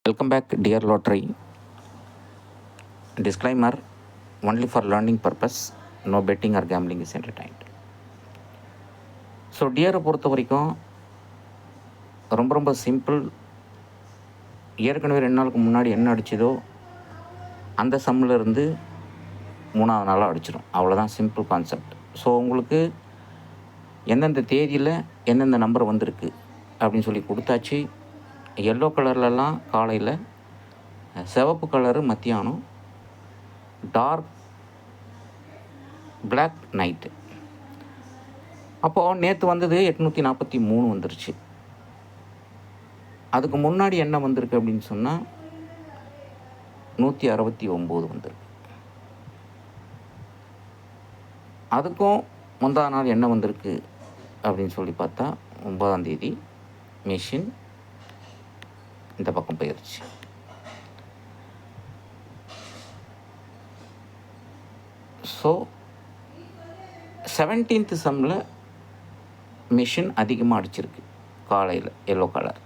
Welcome back, dear lottery. Disclaimer: only for learning purpose. No betting or gambling is entertained. So டியரை பொறுத்த வரைக்கும் ரொம்ப simple. ஏற்கனவே 2 நாளுக்கு முன்னாடி என்ன அடிச்சதோ அந்த சம்மில் இருந்து 3ஆவது நாளாக அடிச்சிடும். அவ்வளோதான் சிம்பிள் கான்செப்ட். ஸோ உங்களுக்கு எந்தெந்த தேதியில் எந்தெந்த நம்பர் வந்திருக்கு அப்படின்னு சொல்லி கொடுத்தாச்சு. எல்லோ கலர்லலாம் காலையில், சிவப்பு கலரு மத்தியானம், டார்க் பிளாக் நைட்டு. அப்போது நேற்று வந்தது 843 வந்துருச்சு. அதுக்கு முன்னாடி என்ன வந்திருக்கு அப்படின்னு சொன்னால் 169 வந்திருக்கு. அதுக்கும் முந்தா நாள் என்ன வந்திருக்கு அப்படின்னு சொல்லி பார்த்தா 9ஆம் தேதி மிஷின் இந்த பக்கம் போயிடுச்சு. ஸோ 17th சம்மில் மிஷின் அதிகமாக அடிச்சிருக்கு காலையில், எல்லோ கலர்.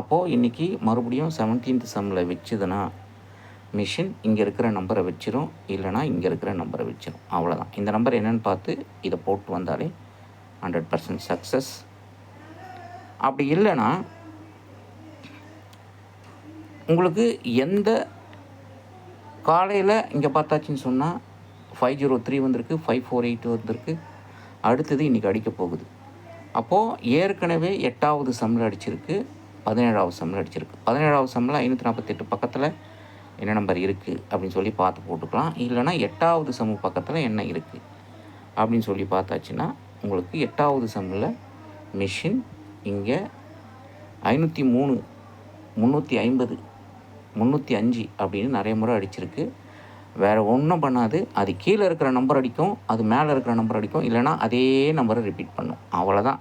அப்போது இன்றைக்கி மறுபடியும் 17th சம்மில் வச்சுதுன்னா மிஷின் இங்கே இருக்கிற நம்பரை வச்சிரும், இல்லைனா இங்கே இருக்கிற நம்பரை வச்சிரும். அவ்வளோதான். இந்த நம்பர் என்னென்னு பார்த்து இதை போட்டு வந்தாலே 100% சக்ஸஸ். அப்படி இல்லைன்னா உங்களுக்கு எந்த காலையில் இங்கே பார்த்தாச்சின்னு சொன்னால் 503 வந்திருக்கு, 548 வந்திருக்கு. அடுத்தது இன்றைக்கி அடிக்க போகுது. அப்போது ஏற்கனவே 8வது சம்மில் அடிச்சிருக்கு, 17வது சம்மில் அடிச்சிருக்கு. 17வது சம்மில் 548 பக்கத்தில் என்ன நம்பர் இருக்குது அப்படின்னு சொல்லி பார்த்து போட்டுக்கலாம். இல்லைனா 8வது சம்மு பக்கத்தில் என்ன இருக்குது அப்படின்னு சொல்லி பார்த்தாச்சுன்னா உங்களுக்கு 8வது சம்மில் மிஷின் இங்கே 503, 350, 305 அப்படின்னு நிறைய முறை அடிச்சிருக்கு. வேறு ஒன்றும் பண்ணாது. அது கீழே இருக்கிற நம்பர் அடிக்கும், அது மேலே இருக்கிற நம்பர் அடிக்கும், இல்லைனா அதே நம்பரை ரிப்பீட் பண்ணும். அவ்வளோதான்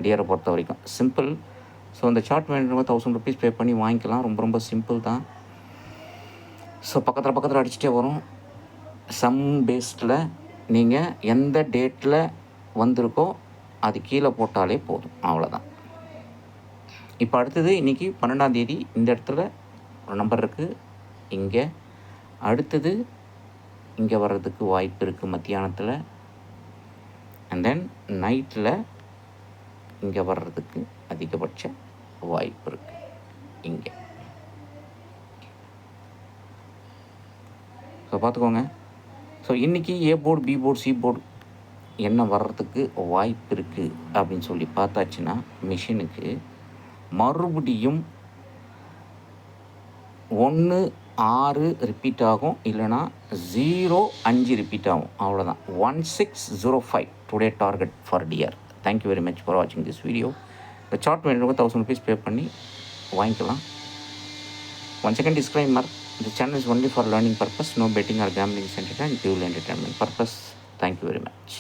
டியரை பொறுத்த வரைக்கும். சிம்பிள். ஸோ இந்த சார்ட் வேணுமா 1000 rupees பே பண்ணி வாங்கிக்கலாம். ரொம்ப சிம்பிள் தான். ஸோ பக்கத்தில் அடிச்சுட்டே வரும். சம் பேஸ்டில் நீங்கள் எந்த டேட்டில் வந்திருக்கோ அது கீழே போட்டாலே போதும். அவ்வளோதான். இப்போ அடுத்தது இன்றைக்கி 12ஆம் தேதி இந்த இடத்துல ஒரு நம்பர் இருக்குது. இங்கே அடுத்தது இங்கே வர்றதுக்கு வாய்ப்பு இருக்குது மத்தியானத்தில். அண்ட் தென் நைட்டில் இங்கே வர்றதுக்கு அதிகபட்ச வாய்ப்பு இருக்குது இங்கே. ஸோ பார்த்துக்கோங்க. ஸோ இன்றைக்கி A board, B board, C board என்ன வர்றதுக்கு வாய்ப்பு இருக்குது அப்படின்னு சொல்லி பார்த்தாச்சுன்னா மிஷினுக்கு மறுபடியும் 1 6 ரிப்பீட் ஆகும், இல்லைனா 0 5 ரிப்பீட் ஆகும். அவ்வளோதான். 1605 today target for dear. Thank you very much for வாட்சிங் திஸ் வீடியோ. இந்த சார்ட் வேணுங்க 1000 rupees பே பண்ணி வாங்கிக்கலாம். One second disclaimer: the channel is only for learning purpose. No betting or gambling is entertainment, pure entertainment purpose. Thank you very much.